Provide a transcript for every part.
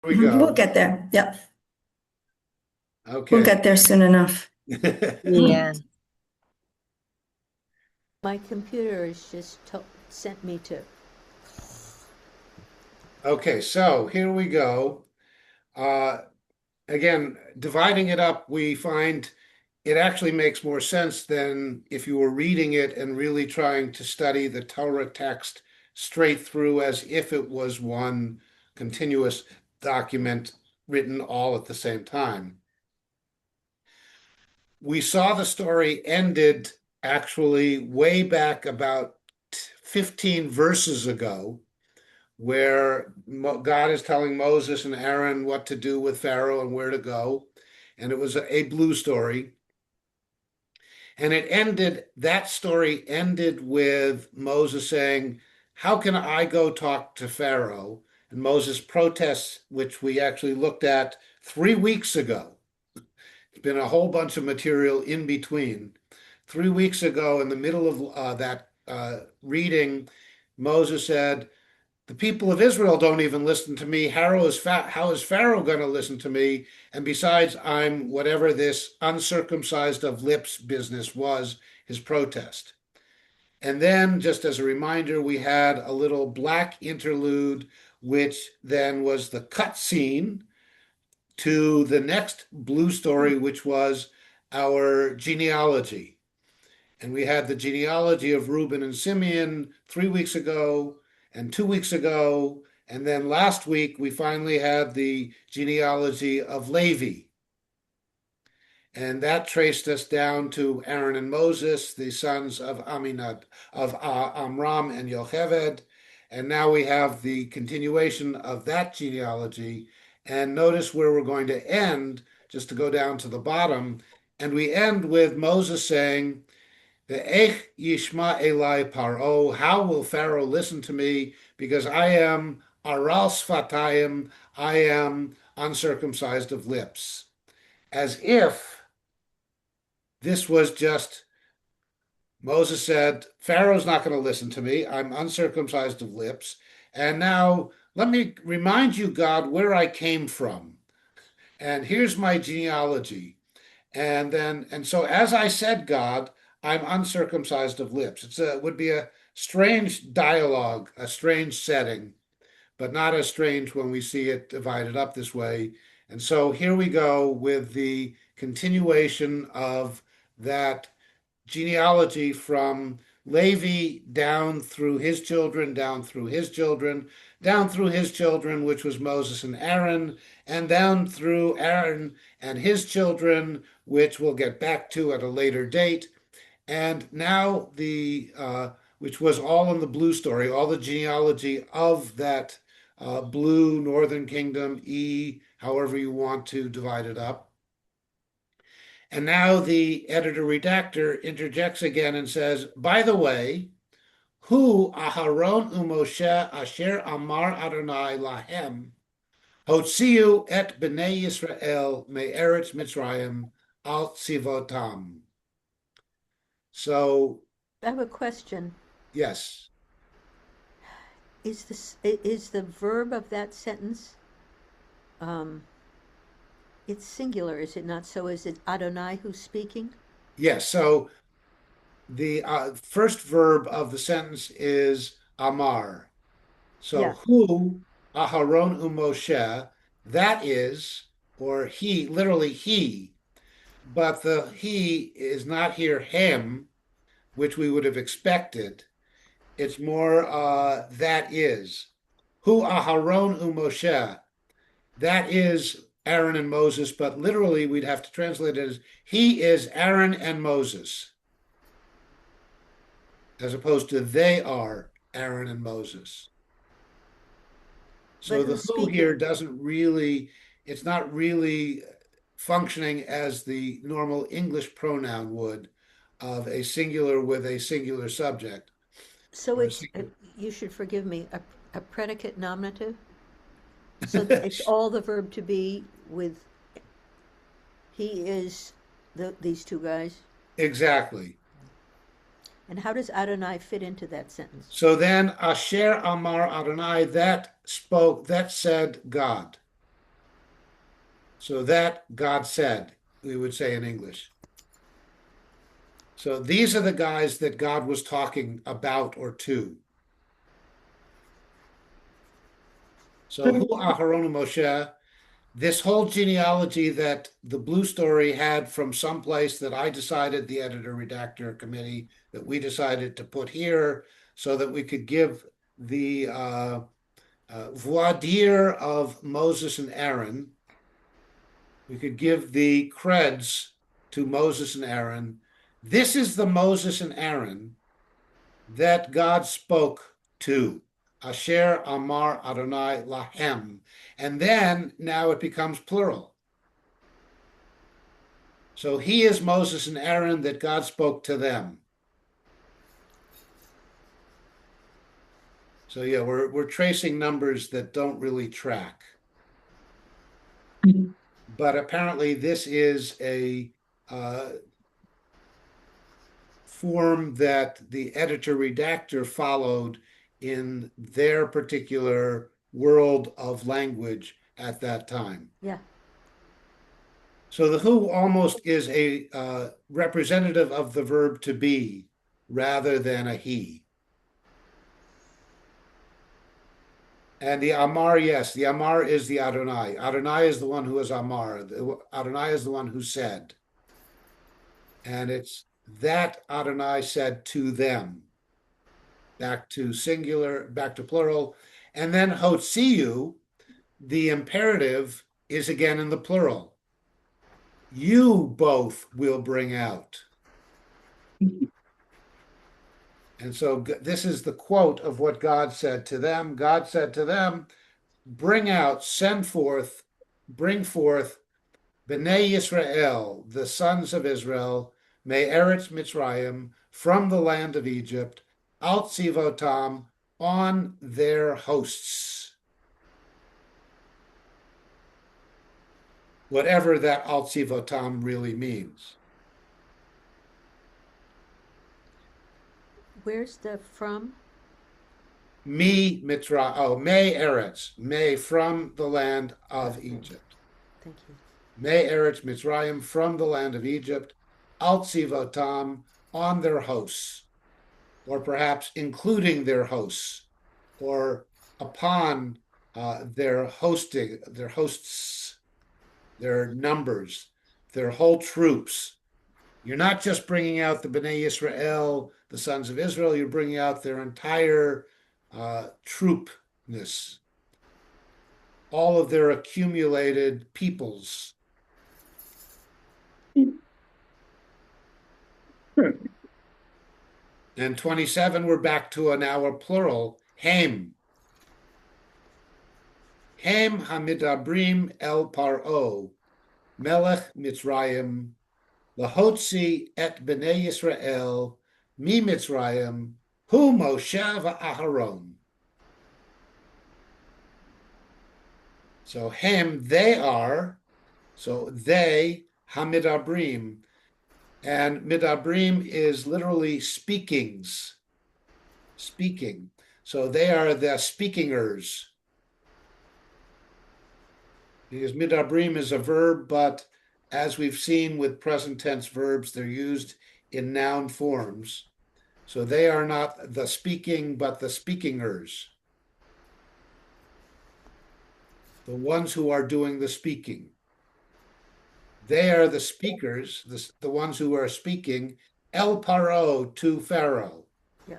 we We'll go. get there. Yeah, we'll Okay. get there soon enough. Yeah. My computer has just sent me to. Okay, so here we go. Uh, Again, dividing it up, we find it actually makes more sense than if you were reading it and really trying to study the Torah text straight through as if it was one continuous document written all at the same time. We saw the story ended actually way back about 15 verses ago, where God is telling Moses and Aaron what to do with Pharaoh and where to go. And it was a blue story. And that story ended with Moses saying, how can I go talk to Pharaoh? And Moses protests, which we actually looked at 3 weeks ago. It's been a whole bunch of material in between. 3 weeks ago, in the middle of that reading, Moses said, the people of Israel don't even listen to me. How is Pharaoh going to listen to me? And besides, I'm whatever this uncircumcised of lips business was, his protest. And then, just as a reminder, we had a little black interlude, which then was the cut scene to the next blue story, which was our genealogy. And we had the genealogy of Reuben and Simeon 3 weeks ago and 2 weeks ago. And then last week, we finally had the genealogy of Levi. And that traced us down to Aaron and Moses, the sons of Amram and Yocheved. And now we have the continuation of that genealogy. And notice where we're going to end, just to go down to the bottom. And we end with Moses saying, Ve'ech yishma elai paro, how will Pharaoh listen to me? Because I am aral sfatayim, I am uncircumcised of lips. As if this was just, Moses said, Pharaoh's not going to listen to me, I'm uncircumcised of lips. And now let me remind you, God, where I came from. And here's my genealogy. And so as I said, God, I'm uncircumcised of lips. It would be a strange dialogue, a strange setting, but not as strange when we see it divided up this way. And so here we go with the continuation of that genealogy from Levi down through his children, down through his children, down through his children, which was Moses and Aaron, and down through Aaron and his children, which we'll get back to at a later date. And now which was all in the blue story, all the genealogy of that blue Northern Kingdom, however you want to divide it up. And now the editor redactor interjects again and says, by the way, Hu Aharon uMoshe asher amar Adonai lahem, hotziu et bnei Yisrael me'eretz Mitzrayim al tzivotam. So, I have a question. yes, Is the verb of that sentence? Um, it's singular, is it not? So is it Adonai who's speaking? yes. So the first verb of the sentence is amar. So Yeah. Hu Aharon uMoshe, that is, or he, literally he, but the he is not here him, which we would have expected. It's more that is. Hu Aharon uMoshe, that is Aaron and Moses, but literally we'd have to translate it as he is Aaron and Moses, as opposed to they are Aaron and Moses. But So the who's who here speaking? doesn't really, it's not really functioning as the normal English pronoun would of a singular with a singular subject So or a it's, singular. you should forgive me, a predicate nominative? So it's all the verb to be with he is these two guys? Exactly. And how does Adonai fit into that sentence? So then Asher Amar Adonai, that spoke, that said God. So that God said, we would say in English. So these are the guys that God was talking about or to. So who Aharon and Moshe, this whole genealogy that the Blue Story had from someplace that I decided, the editor redactor committee, that we decided to put here so that we could give the voir dire of Moses and Aaron. We could give the creds to Moses and Aaron. This is the Moses and Aaron that God spoke to. Asher Amar Adonai Lahem. And then now it becomes plural. So he is Moses and Aaron that God spoke to them. So yeah, we're tracing numbers that don't really track. But apparently this is a form that the editor redactor followed in their particular world of language at that time. Yeah. So the who almost is a representative of the verb to be rather than a he. And the Amar, yes, the Amar is the Adonai. Adonai is the one who is Amar. Adonai is the one who said. And it's that Adonai said to them, back to singular, back to plural. And then Hotziu, the imperative, is again in the plural. You both will bring out. And so this is the quote of what God said to them. God said to them, bring out, send forth, bring forth Bnei Yisrael, the sons of Israel, Me'eretz Mitzrayim, from the land of Egypt, Al Tzivotam, on their hosts. Whatever that Al Tzivotam really means. Where's the from? Me Mitra, oh, Me Eretz, Me from the land of Okay. Egypt. Thank you. Me Eretz Mitzrayim from the land of Egypt, Al Tzivotam, on their hosts, or perhaps including their hosts, or upon their hosting, their hosts, their numbers, their whole troops. You're not just bringing out the Bnei Yisrael, the sons of Israel, you're bringing out their entire troopness, all of their accumulated peoples. And 27, we're back to now a plural, Hem. Hem hamidabrim el paro, melech Mitzrayim, lahotzi et bnei Yisrael, mi Mitzrayim, hu Moshe v'Aharon. So Hem, they are, so they, hamidabrim, and midabrim is literally speakings, speaking. So they are the speakingers. Because midabrim is a verb, but as we've seen with present tense verbs, they're used in noun forms. So they are not the speaking, but the speakingers, the ones who are doing the speaking. They are the speakers, the ones who are speaking, El Paro to Pharaoh, Yeah.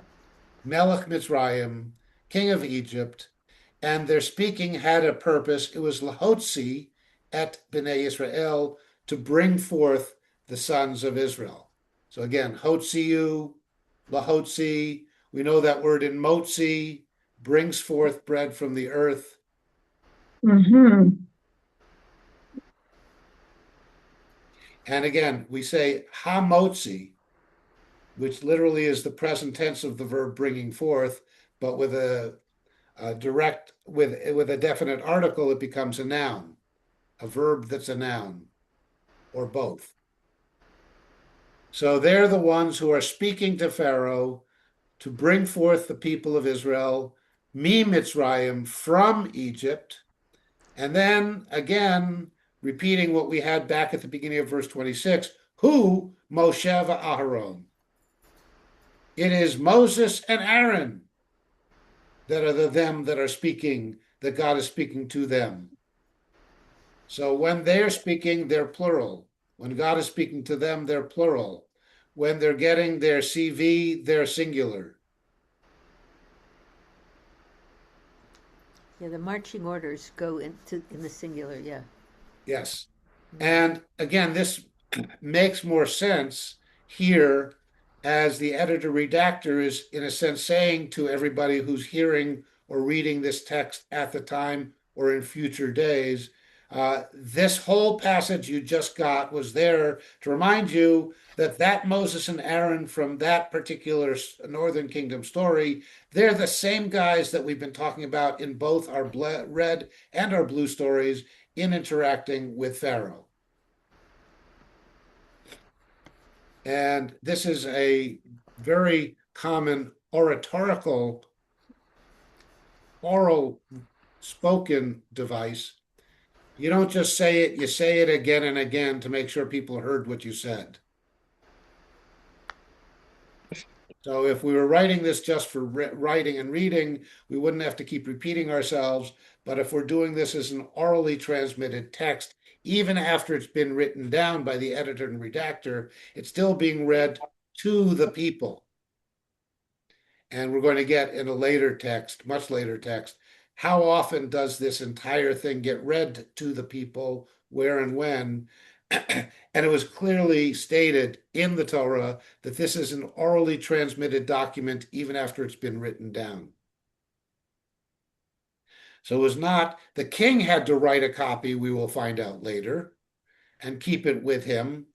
Melech Mitzrayim, king of Egypt, and their speaking had a purpose. It was Lahotzi et Bnei Israel, to bring forth the sons of Israel. So again, Hotziu, Lahotzi, we know that word in Motzi, brings forth bread from the earth. Mm-hmm. And again, we say hamotzi, which literally is the present tense of the verb bringing forth, but with a direct, with a definite article, it becomes a noun, a verb that's a noun, or both. So they're the ones who are speaking to Pharaoh to bring forth the people of Israel, mi Mitzrayim, from Egypt. And then again, repeating what we had back at the beginning of verse 26. Who Moshe va'Aharon? It is Moses and Aaron that are the them that are speaking, that God is speaking to them. So when they're speaking, they're plural. When God is speaking to them, they're plural. When they're getting their CV, they're singular. Yeah, the marching orders go in the singular. Yeah. Yes. Mm. And again, this makes more sense here as the editor redactor is, in a sense, saying to everybody who's hearing or reading this text at the time or in future days, this whole passage you just got was there to remind you that Moses and Aaron from that particular Northern Kingdom story, they're the same guys that we've been talking about in both our red and our blue stories in interacting with Pharaoh. And this is a very common oratorical, oral spoken device. You don't just say it, you say it again and again to make sure people heard what you said. So if we were writing this just for writing and reading, we wouldn't have to keep repeating ourselves. But if we're doing this as an orally transmitted text, even after it's been written down by the editor and redactor, it's still being read to the people. And we're going to get in a later text, much later text, how often does this entire thing get read to the people, where and when? And it was clearly stated in the Torah that this is an orally transmitted document even after it's been written down. So it was not, the king had to write a copy, we will find out later, and keep it with him.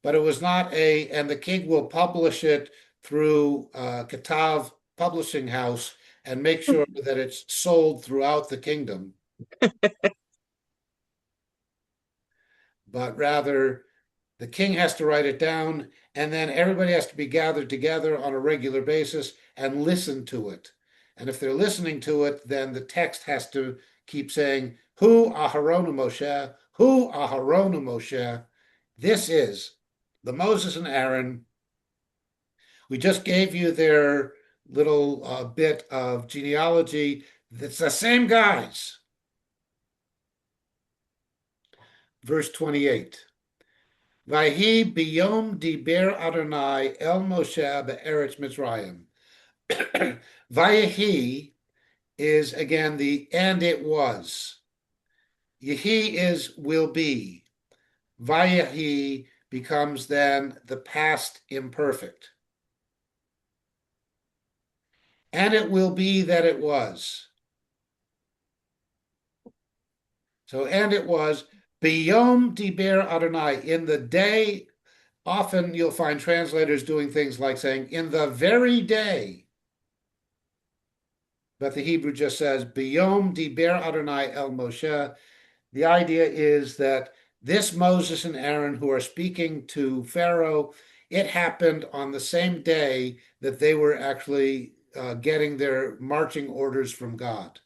But it was not and the king will publish it through Katav Publishing House and make sure that it's sold throughout the kingdom. But rather, the king has to write it down, and then everybody has to be gathered together on a regular basis and listen to it. And if they're listening to it, then the text has to keep saying, Hu Aharonu Moshe, Hu Aharonu Moshe. This is the Moses and Aaron. We just gave you their little bit of genealogy. It's the same guys. Verse 28. Vahi biyom diber Adonai el Moshe be'eretz Mitzrayim. Vayahi is again the and it was. Yehi is will be. Vayahi becomes then the past imperfect. And it will be that it was. So, and it was biyom diber Adonai, in the day. Often you'll find translators doing things like saying in the very day. But the Hebrew just says biyom diber Adonai el Moshe. The idea is that this Moses and Aaron who are speaking to Pharaoh, it happened on the same day that they were actually getting their marching orders from God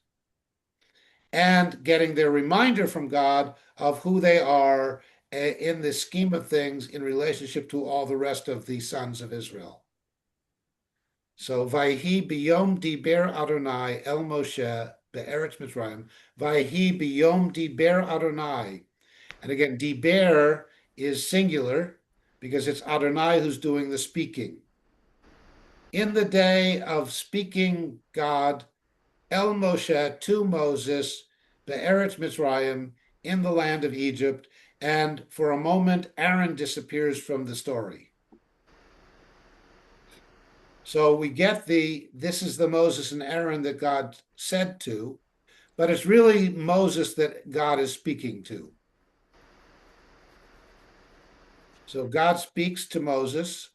and getting their reminder from God of who they are in the scheme of things in relationship to all the rest of the sons of Israel. So, Vayhi biyom diber Adonai el Moshe be'eretz Mitzrayim. Vayhi biyom diber Adonai. And again, diber is singular because it's Adonai who's doing the speaking. In the day of speaking God, El Moshe to Moses, be'eretz Mitzrayim, in the land of Egypt, and for a moment, Aaron disappears from the story. So we get this is the Moses and Aaron that God said to, but it's really Moses that God is speaking to. So God speaks to Moses.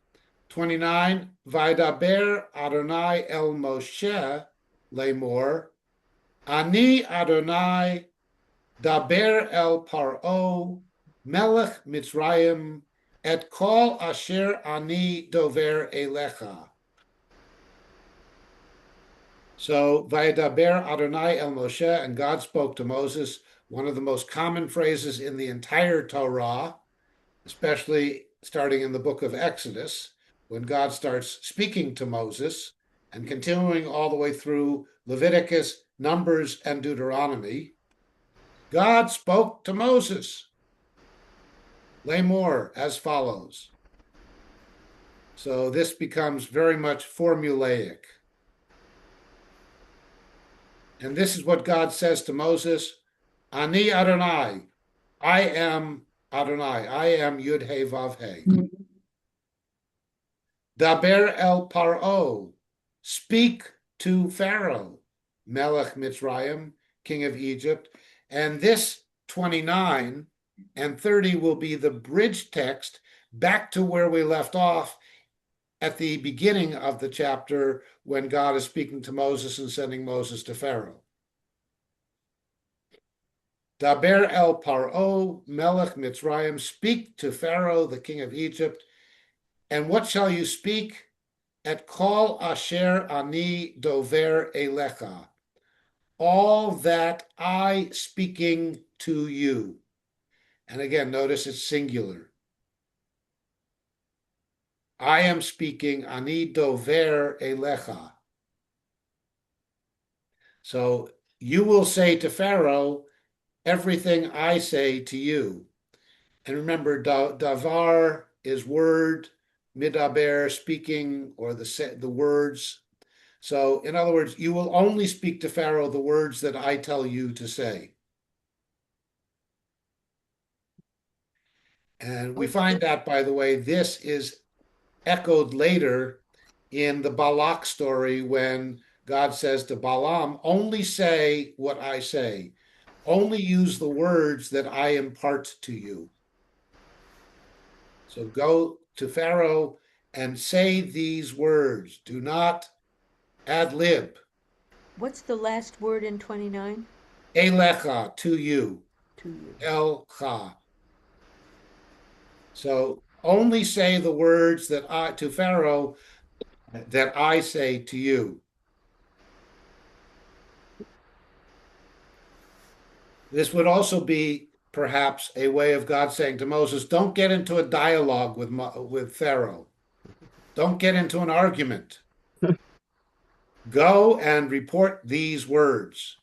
29, Vaidaber Adonai el Moshe lemor, Ani Adonai daber el Paro, Melech Mitzrayim, et kol asher ani dover elecha. So, Vaydaber Adonai el Moshe, and God spoke to Moses, one of the most common phrases in the entire Torah, especially starting in the book of Exodus, when God starts speaking to Moses and continuing all the way through Leviticus, Numbers, and Deuteronomy. God spoke to Moses. Lamor as follows. So this becomes very much formulaic. And this is what God says to Moses, Ani Adonai, I am Adonai, I am Yud He Vav He. Daber el Paro, speak to Pharaoh, Melech Mitzrayim, king of Egypt. And this 29 and 30 will be the bridge text back to where we left off at the beginning of the chapter when God is speaking to Moses and sending Moses to Pharaoh. Daber el Paro, Melech Mitzrayim, speak to Pharaoh, the king of Egypt. And what shall you speak? Et kol asher ani dover elecha. All that I speaking to you. And again, notice it's singular. I am speaking ani dover elecha. So you will say to Pharaoh everything I say to you. And remember, davar is word, midaber, speaking, or the words. So, in other words, you will only speak to Pharaoh the words that I tell you to say. And we find that, by the way, this is echoed later in the Balak story when God says to Balaam, only say what I say, only use the words that I impart to you. So go to Pharaoh and say these words. Do not ad lib. What's the last word in 29? Elecha, to you. To you. El-cha. So only say the words that I to Pharaoh that I say to you. This would also be perhaps a way of God saying to Moses, don't get into a dialogue with Pharaoh. Don't get into an argument. Go and report these words.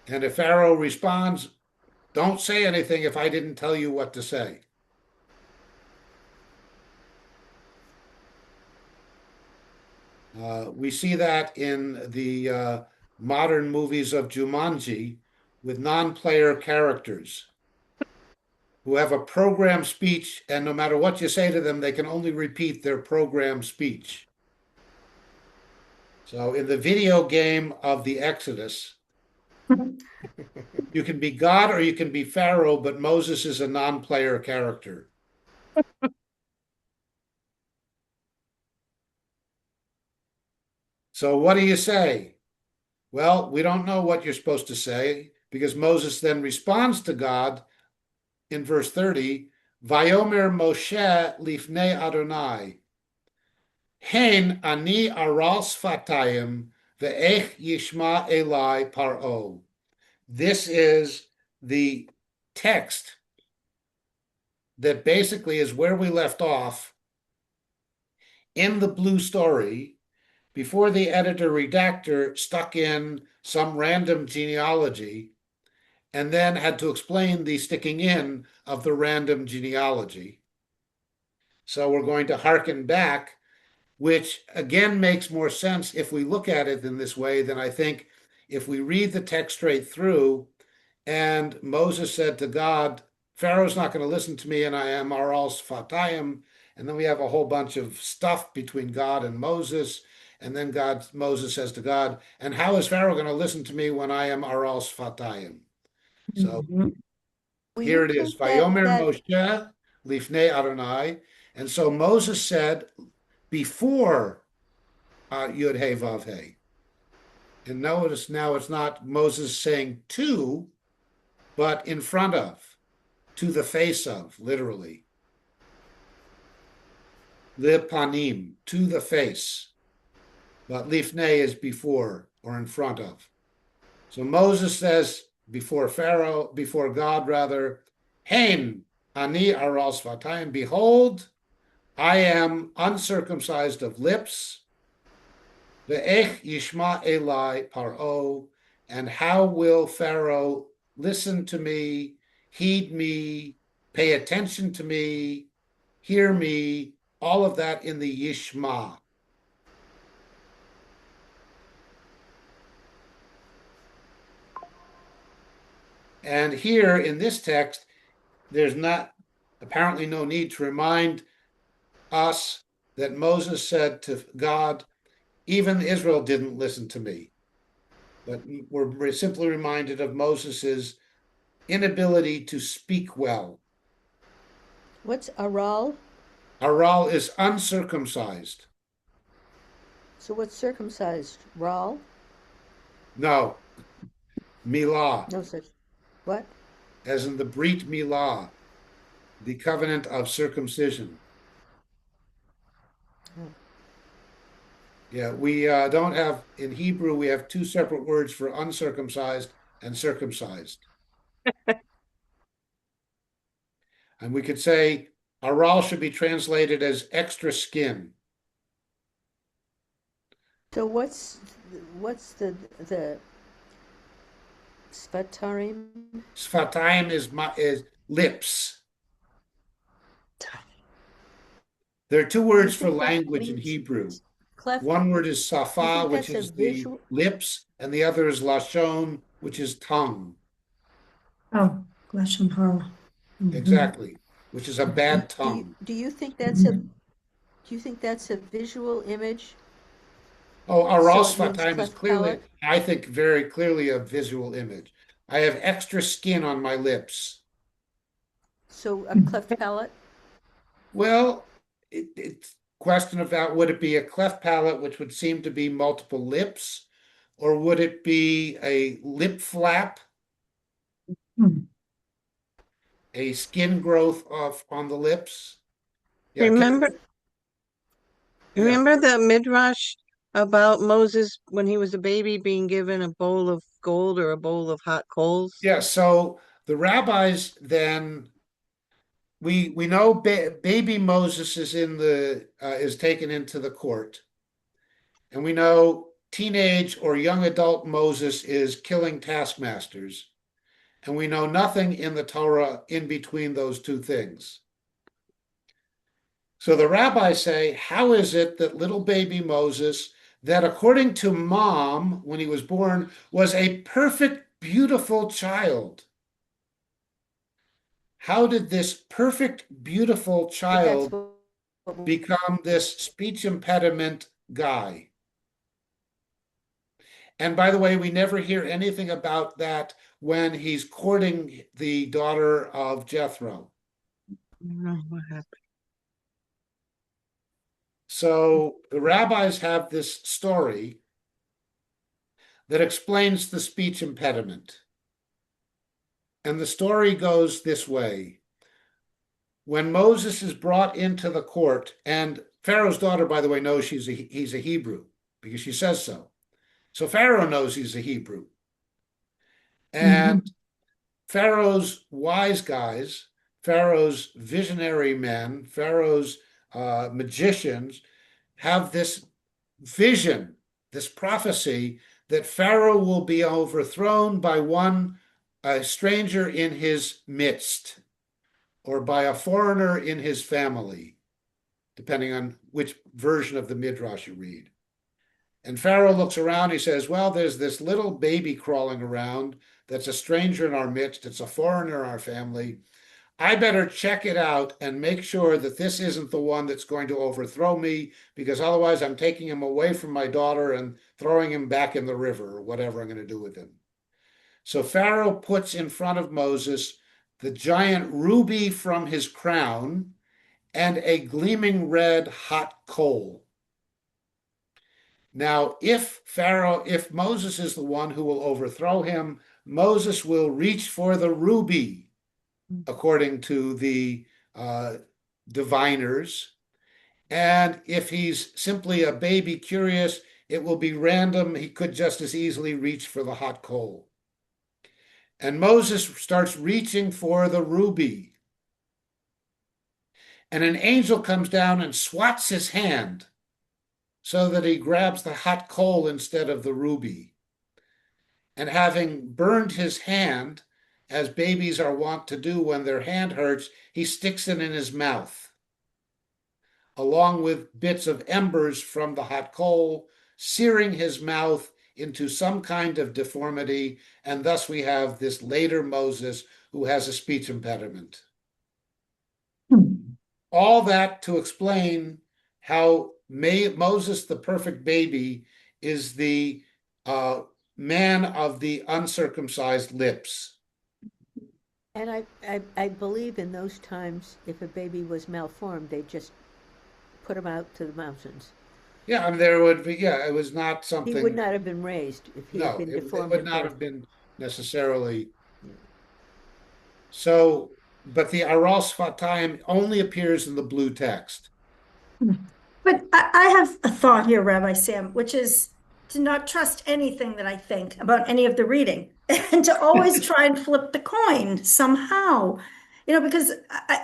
And if Pharaoh responds, don't say anything if I didn't tell you what to say. We see that in the modern movies of Jumanji with non-player characters who have a programmed speech, and no matter what you say to them, they can only repeat their programmed speech. So in the video game of the Exodus, you can be God or you can be Pharaoh, but Moses is a non-player character. So what do you say? Well, we don't know what you're supposed to say because Moses then responds to God in verse 30, Vayomer Moshe lifnei Adonai, Hein ani aral sfatayim ve'ech yishma Eli paro. This is the text that basically is where we left off in the blue story before the editor redactor stuck in some random genealogy and then had to explain the sticking in of the random genealogy. So we're going to hearken back, which again makes more sense if we look at it in this way than I think if we read the text straight through. And Moses said to God, Pharaoh's not going to listen to me, and I am aral sfatayim. And then we have a whole bunch of stuff between God and Moses. And then Moses says to God, and how is Pharaoh going to listen to me when I am aral sfatayim? So Well, here you it is. think that Vayomer Moshe lifnei Adonai. And so Moses said before Yud He Vav He. And notice now it's not Moses saying to, but in front of, to the face of, literally. Lipanim, to the face. But lifnei is before or in front of. So Moses says before God rather, Hein, ani aral svatayim, behold, I am uncircumcised of lips, ve'ech yishma elai paro, and how will Pharaoh listen to me, heed me, pay attention to me, hear me, all of that in the Yishma. And here in this text, there's not apparently no need to remind us that Moses said to God, even Israel didn't listen to me. But we're simply reminded of Moses's inability to speak well. What's aral? Aral is uncircumcised. So what's circumcised? Ral? No, milah, No such. What? as in the Brit milah, the covenant of circumcision. Oh. Yeah, we don't have, in Hebrew, we have two separate words for uncircumcised and circumcised. And we could say aral should be translated as extra skin. So what's the Svatarim? Sfatayim is lips. There are two Do you words for think that language in means Hebrew. cleft? One word is Do you safa, think which that's a is the visual? lips, and the other is lashon, which is tongue. Oh, lashon hara. Exactly, which is a bad tongue. Do you think that's a visual image? Oh, aral So it means sfatayim is cleft clearly, palate. I think, very clearly a visual image. I have extra skin on my lips. So a cleft palate. Well, it's a question about would it be a cleft palate, which would seem to be multiple lips, or would it be a lip flap, a skin growth of on the lips? Yeah, Remember, yeah, remember the midrash about Moses when he was a baby being given a bowl of gold or a bowl of hot coals? yeah. So the rabbis then we know baby Moses is in the is taken into the court, and we know teenage or young adult Moses is killing taskmasters. And we know nothing in the Torah in between those two things. So the rabbis say, how is it that little baby Moses, that according to mom, when he was born, was a perfect, beautiful child? How did this perfect, beautiful But that's child what become this speech impediment guy? And by the way, we never hear anything about that when he's courting the daughter of Jethro. I don't know what happened. So the rabbis have this story that explains the speech impediment. And the story goes this way. When Moses is brought into the court, and Pharaoh's daughter, by the way, knows he's a Hebrew because she says so. So Pharaoh knows he's a Hebrew. And Pharaoh's wise guys, Pharaoh's visionary men, Pharaoh's magicians have this vision, this prophecy that Pharaoh will be overthrown by a stranger in his midst or by a foreigner in his family, depending on which version of the Midrash you read. And Pharaoh looks around, he says, well, there's this little baby crawling around that's a stranger in our midst, it's a foreigner in our family. I better check it out and make sure that this isn't the one that's going to overthrow me, because otherwise I'm taking him away from my daughter and throwing him back in the river or whatever I'm going to do with him. So Pharaoh puts in front of Moses the giant ruby from his crown and a gleaming red hot coal. Now, if Moses is the one who will overthrow him, Moses will reach for the ruby, according to the diviners. And if he's simply a baby curious, it will be random. He could just as easily reach for the hot coal. And Moses starts reaching for the ruby. And an angel comes down and swats his hand so that he grabs the hot coal instead of the ruby. And having burned his hand, as babies are wont to do when their hand hurts, he sticks it in his mouth, along with bits of embers from the hot coal, searing his mouth into some kind of deformity. And thus we have this later Moses who has a speech impediment. All that to explain how Moses, the perfect baby, is the man of the uncircumcised lips. And I believe in those times, if a baby was malformed, they just put him out to the mountains. Yeah, I mean, there would be, yeah, it was not He would something, not have been raised if he had no, been it deformed would at not birth. have been necessarily. So, but the Aral Sfatayim only appears in the blue text. But I have a thought here, Rabbi Sam, which is to not trust anything that I think about any of the reading and to always try and flip the coin somehow. Because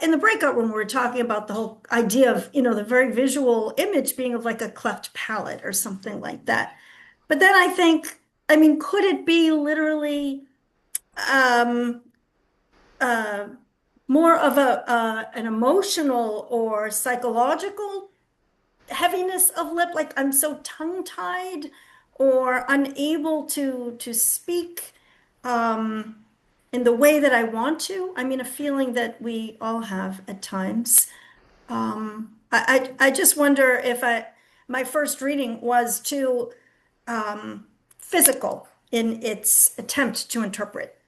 in the breakout room, we were talking about the whole idea of, the very visual image being of like a cleft palate or something like that. But then I think, I mean, could it be literally um, uh, more of an emotional or psychological heaviness of lip, like I'm so tongue-tied or unable to speak in the way that I want to. I mean, a feeling that we all have at times. I just wonder if my first reading was too physical in its attempt to interpret.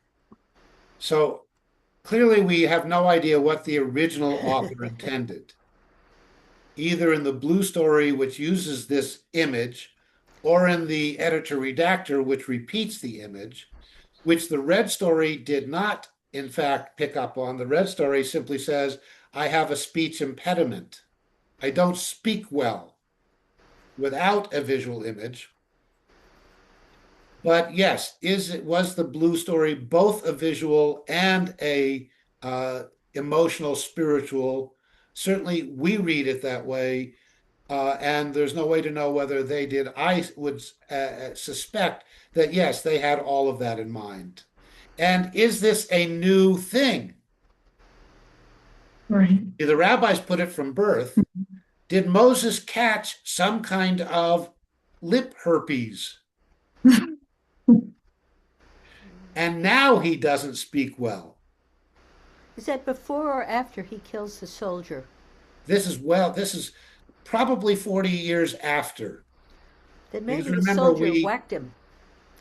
So clearly, we have no idea what the original author intended, either in the blue story, which uses this image, or in the editor redactor, which repeats the image, which the red story did not, in fact, pick up on. The red story simply says, I have a speech impediment. I don't speak well without a visual image. But yes, was the blue story both a visual and a emotional, spiritual? Certainly, we read it that way, and there's no way to know whether they did. I would suspect that yes, they had all of that in mind. And is this a new thing? Right. Did the rabbis put it from birth? Did Moses catch some kind of lip herpes? And now he doesn't speak well. Is that before or after he kills the soldier? This is probably 40 years after. Then Because maybe the remember, soldier whacked him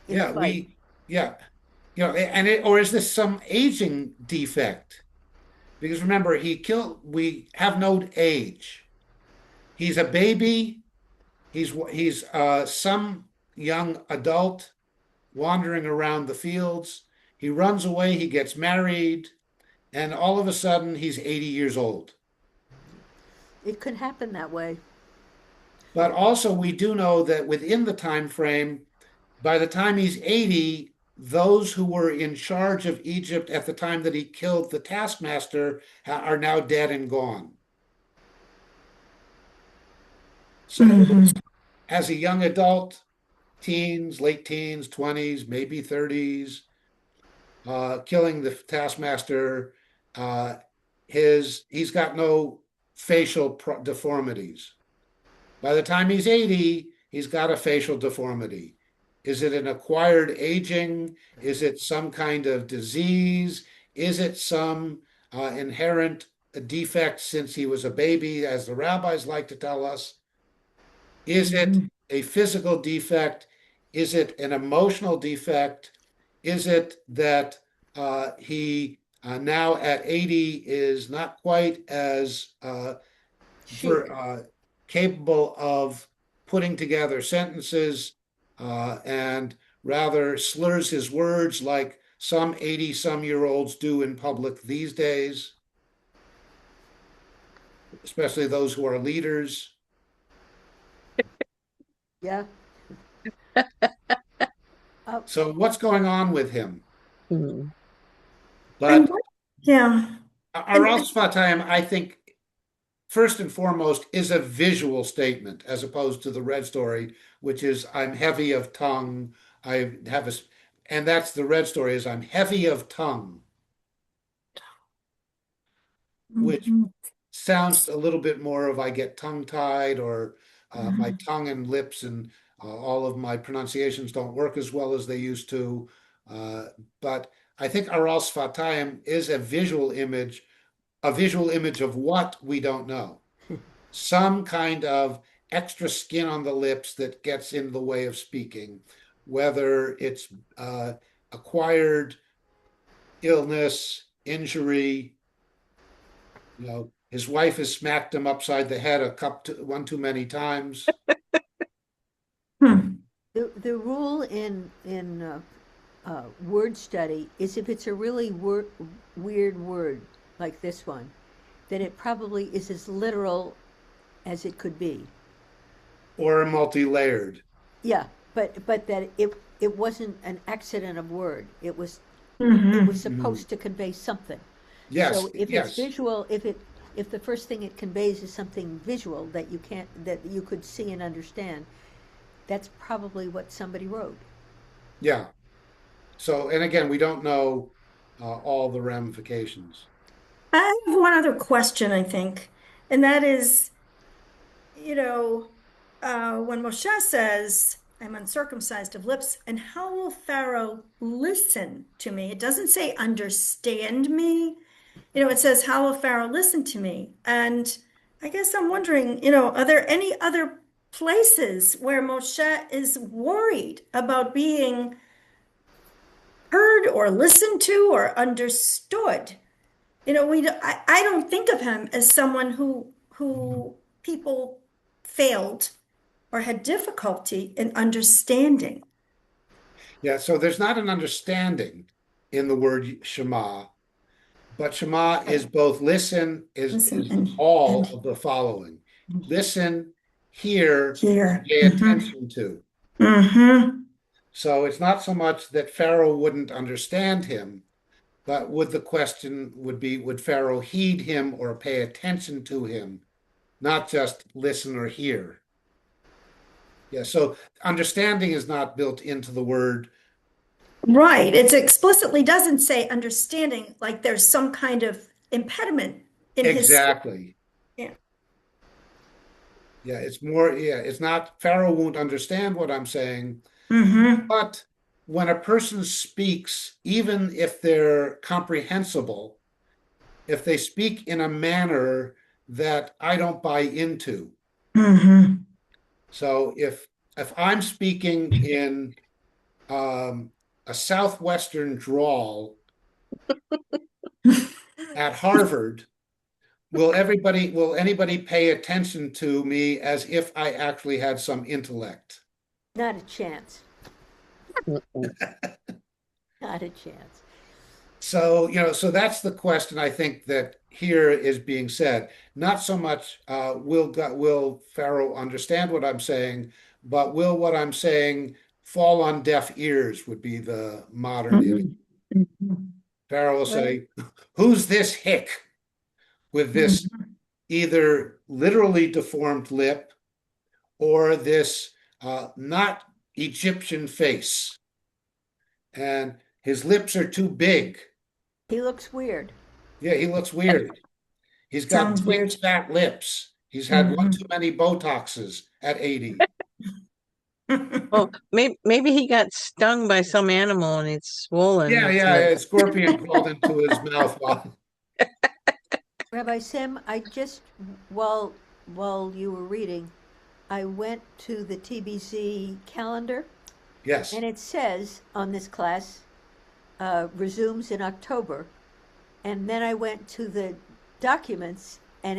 in a yeah, fight. yeah, or is this some aging defect? Because remember, we have no age. He's a baby. He's some young adult wandering around the fields. He runs away, he gets married, and all of a sudden he's 80 years old. It could happen that way. But also we do know that within the time frame, by the time he's 80, those who were in charge of Egypt at the time that he killed the taskmaster are now dead and gone. So Mhm. as a young adult, teens, late teens, 20s, maybe 30s, killing the taskmaster. Uh, he's got no facial deformities. By the time he's 80, he's got a facial deformity. Is it an acquired aging? Is it some kind of disease? Is it some inherent defect since he was a baby, as the rabbis like to tell us? Is it Mhm. a physical defect? Is it an emotional defect? Is it that he now at 80 is not quite as Chic. capable of putting together sentences and rather slurs his words like some 80-some-year-olds do in public these days, especially those who are leaders? Yeah. Uh, So what's going on with him? Hmm. And But what, yeah. And Aral Sfatayim, I think, first and foremost, is a visual statement as opposed to the red story, which is I'm heavy of tongue. I have a, and that's the red story is I'm heavy of tongue, which Mhm. sounds a little bit more of I get tongue tied or my Mhm. tongue and lips and all of my pronunciations don't work as well as they used to. Uh, but I think Aral Sfatayim is a visual image of what we don't know. Some kind of extra skin on the lips that gets in the way of speaking, whether it's uh, acquired illness, injury. His wife has smacked him upside the head one too many times. Hmm. the rule in word study is if it's a really weird word like this one, then it probably is as literal as it could be. Or multi-layered. Yeah, but that it wasn't an accident of word. It was Mhm. Mhm. supposed to convey something. Yes, So if it's yes, visual, if the first thing it conveys is something visual that you could see and understand, that's probably what somebody wrote. yeah. So, and again, we don't know all the ramifications. I have one other question, I think, and that is, when Moshe says, I'm uncircumcised of lips, and how will Pharaoh listen to me? It doesn't say understand me. It says, how will Pharaoh listen to me? And I guess I'm wondering, are there any other places where Moshe is worried about being heard or listened to or understood? I don't think of him as someone who people failed or had difficulty in understanding. Yeah, so there's not an understanding in the word Shema, but Shema is Right. both listen Listen is and all of the following. Listen, hear, hear. pay attention to. Hmm. So it's not so much that Pharaoh wouldn't understand him, but the question would be, would Pharaoh heed him or pay attention to him, not just listen or hear? Yeah, so understanding is not built into the word Right. It explicitly doesn't say understanding, like there's some kind of impediment in his speech. exactly. Yeah. Yeah, it's more, yeah, it's not, Pharaoh won't understand what I'm saying, Hmm. but when a person speaks, even if they're comprehensible, if they speak in a manner that I don't buy into. Hmm. So if I'm speaking in um, a southwestern drawl at Harvard, will anybody pay attention to me as if I actually had some intellect? Not a chance. Mm-mm. Not a chance. So, so that's the question I think that here is being said. Not so much will Pharaoh understand what I'm saying, but will what I'm saying fall on deaf ears would be the modern image. Hmm. Hmm. Pharaoh will Well, say, "Who's this hick with this either literally deformed lip or this not Egyptian face?" And his lips are too big. he looks weird. Yeah, he looks weird. He's got Sounds big weird. fat lips. He's had one Hmm. too many Botoxes at 80. Well, maybe he got stung by some animal and it's swollen. Yeah, It's yeah, like, a scorpion crawled into his mouth while. Rabbi Sim, I just while while you were reading, I went to the TBC calendar, Yes. and it says on this class resumes in October, and then I went to the documents, and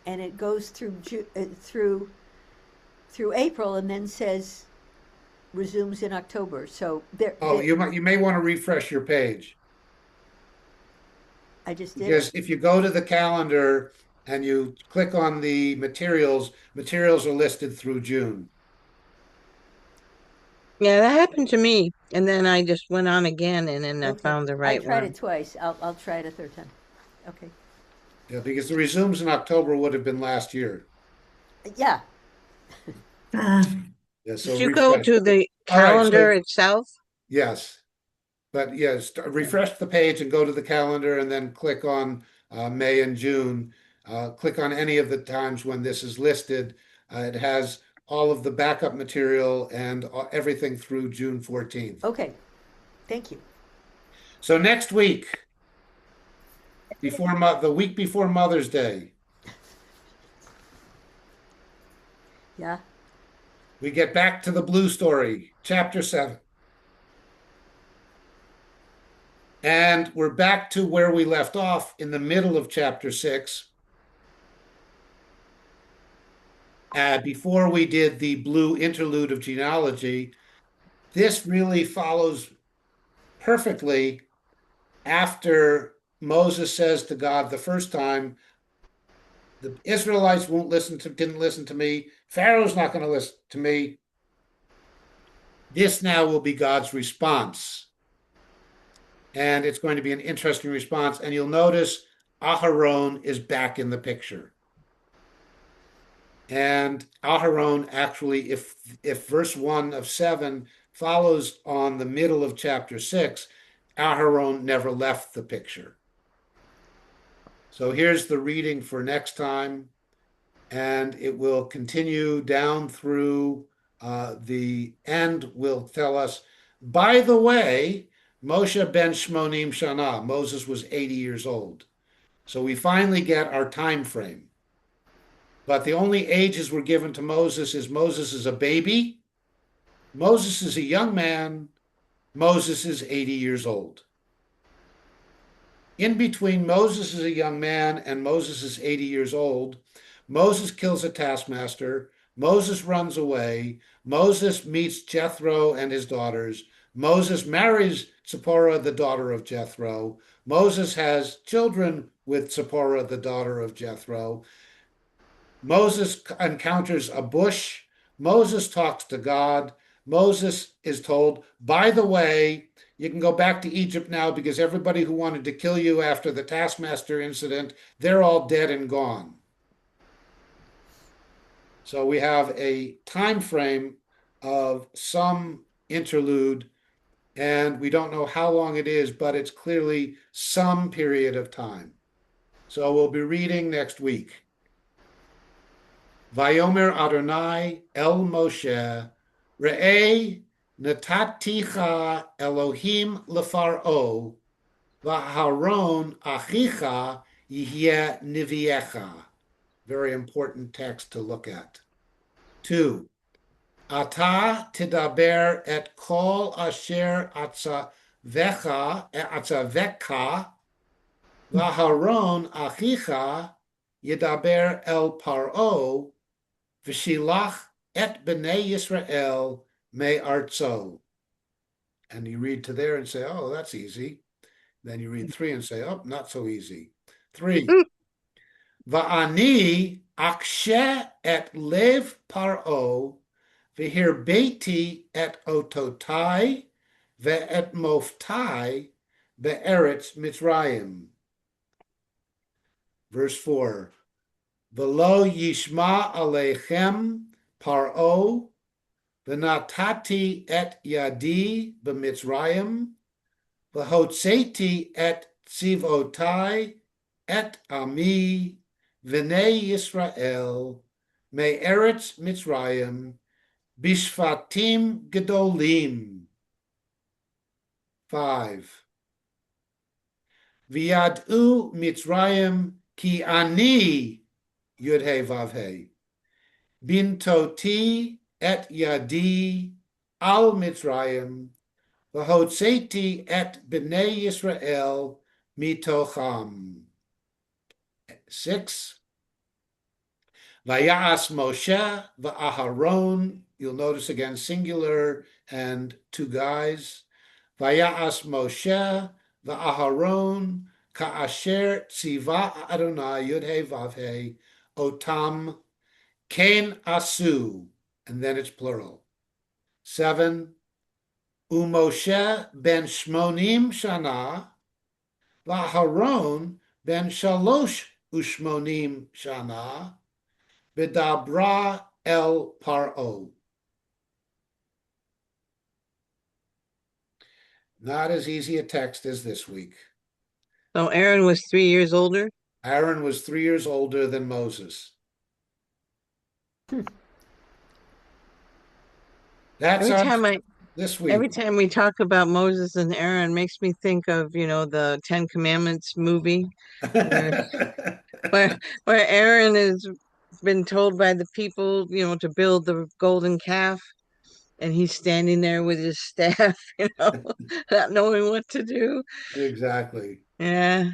it goes through April, and then says resumes in October. So there, Oh, you may want to refresh your page I just did. because if you go to the calendar and you click on the materials, materials are listed through June. Yeah, that happened to me. And then I just went on again and then I Okay. found the I right tried one. it twice. I'll try it a third time. Okay. Yeah, because the resumes in October would have been last year. Yeah. Uh, Yeah, so Did you go refresh. to the All right, calendar so itself? yes, but yes, refresh the page and go to the calendar and then click on May and June. Click on any of the times when this is listed. It has all of the backup material and everything through June 14th. Okay. Thank you. So next week, the week before Mother's Day, Yeah. we get back to the blue story, chapter 7. And we're back to where we left off in the middle of chapter 6. Before we did the blue interlude of genealogy, this really follows perfectly after Moses says to God the first time, the Israelites didn't listen to me. Pharaoh's not going to listen to me. This now will be God's response. And it's going to be an interesting response. And you'll notice Aharon is back in the picture. And Aharon actually, if verse 1 of 7 follows on the middle of chapter 6, Aharon never left the picture. So here's the reading for next time, and it will continue down through the end, will tell us, by the way, Moshe ben Shmonim Shana, Moses was 80 years old. So we finally get our time frame. But the only ages were given to Moses is a baby, Moses is a young man, Moses is 80 years old. In between Moses is a young man and Moses is 80 years old, Moses kills a taskmaster, Moses runs away, Moses meets Jethro and his daughters, Moses marries Zipporah, the daughter of Jethro, Moses has children with Zipporah, the daughter of Jethro, Moses encounters a bush. Moses talks to God. Moses is told, by the way, you can go back to Egypt now because everybody who wanted to kill you after the taskmaster incident, they're all dead and gone. So we have a time frame of some interlude, and we don't know how long it is, but it's clearly some period of time. So we'll be reading next week. Vayomer Adonai El Moshe, Re'eh nataticha Elohim leFaro, v'Haron achicha yihye niviecha. Very important text to look at. 2. Ata tidaber et kol asher atzaveka, v'Haron achicha yidaber el Paro, V'shilach et b'nei Yisrael me artzo. And you read to there and say, oh, that's easy. Then you read 3 and say, oh, not so easy. 3. Va'ani akshe et lev paro v'hirbeti et ototai ve'et moftai be'eretz Mitzrayim. Verse 4. V'lo yishma aleichem paro v'natati et yadi b'Mitzrayim v'hotzeti et tzivotai et ami v'nei Yisrael me'eretz Mitzrayim bishvatim gedolim. 5. V'yad'u Mitzrayim ki ani Yud He Vav He. Bintoti et yadi al Mitzrayim, v'hotzeti et b'nei Yisrael mitocham. 6. Vayas Moshe v'Aharon. You'll notice again singular and 2 guys. Vayas Moshe v'Aharon ka'asher tziva Adonai Yud He Vav He otam Ken asu, and then it's plural. 7. Umoshe ben shmonim shana, v'Aharon ben shalosh ushmonim shana, b'dabra el paro. Not as easy a text as this week. So Aaron was 3 years older. Aaron was 3 years older than Moses. That's Every our time I this every week. time we talk about Moses and Aaron makes me think of, the Ten Commandments movie where where where Aaron has been told by the people, to build the golden calf, and he's standing there with his staff, not knowing what to do. Exactly. Yeah.